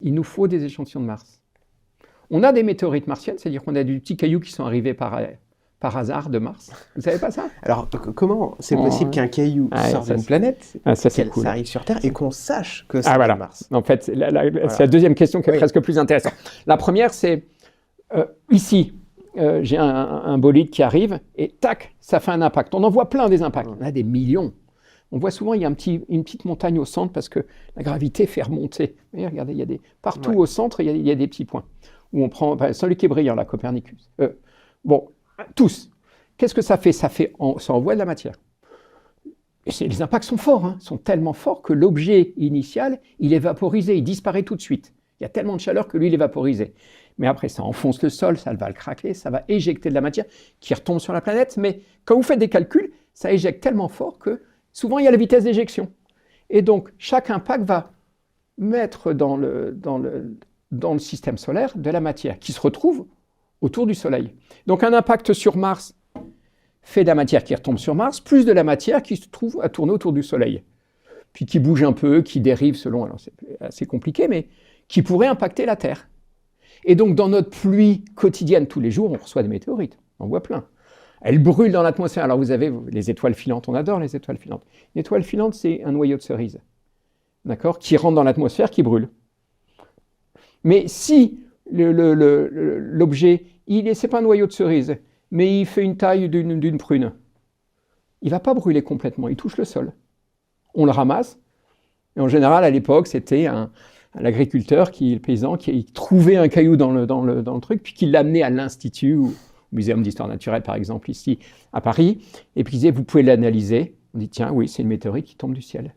Il nous faut des échantillons de Mars. On a des météorites martiennes, c'est-à-dire qu'on a des petits cailloux qui sont arrivés par hasard de Mars. Vous ne savez pas ça? Alors, comment c'est possible qu'un caillou sorte d'une planète, ça cool. arrive sur Terre et qu'on sache que c'est Mars? En fait, c'est la deuxième question qui est presque plus intéressante. La première, c'est ici, j'ai un bolide qui arrive et tac, ça fait un impact. On en voit plein des impacts. On a des millions. On voit souvent, il y a une petite montagne au centre parce que la gravité fait remonter. Vous voyez, regardez, il y a partout au centre, il y a des petits points. Où on prend, celui qui est brillant, là, Copernicus. Tous. Qu'est-ce que ça fait? Ça envoie de la matière. Et les impacts sont forts, sont tellement forts que l'objet initial, il est vaporisé, il disparaît tout de suite. Il y a tellement de chaleur que lui, il est vaporisé. Mais après, ça enfonce le sol, ça va le craquer, ça va éjecter de la matière qui retombe sur la planète. Mais quand vous faites des calculs, ça éjecte tellement fort que souvent, il y a la vitesse d'éjection. Et donc, chaque impact va mettre dans le système solaire de la matière qui se retrouve autour du Soleil. Donc, un impact sur Mars fait de la matière qui retombe sur Mars, plus de la matière qui se trouve à tourner autour du Soleil. Puis qui bouge un peu, qui dérive selon, alors c'est assez compliqué, mais qui pourrait impacter la Terre. Et donc, dans notre pluie quotidienne, tous les jours, on reçoit des météorites. On en voit plein. Elles brûlent dans l'atmosphère. Alors, vous avez les étoiles filantes. On adore les étoiles filantes. Une étoile filante, c'est un noyau de cerise, d'accord, qui rentre dans l'atmosphère, qui brûle. Mais si l'objet, c'est pas un noyau de cerise, mais il fait une taille d'une prune, il ne va pas brûler complètement, il touche le sol. On le ramasse. Et en général, à l'époque, c'était l'agriculteur, le paysan, qui trouvait un caillou dans le truc, puis qui l'amenait à l'Institut, ou au Muséum d'histoire naturelle, par exemple, ici, à Paris, et puis il disait, vous pouvez l'analyser. On dit, tiens, oui, c'est une météorite qui tombe du ciel.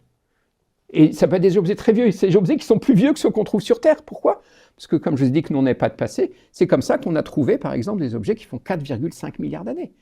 Et ça peut être des objets très vieux, c'est des objets qui sont plus vieux que ceux qu'on trouve sur Terre. Pourquoi? Parce que, comme je vous ai dit que nous, on n'est pas de passé, c'est comme ça qu'on a trouvé, par exemple, des objets qui font 4,5 milliards d'années.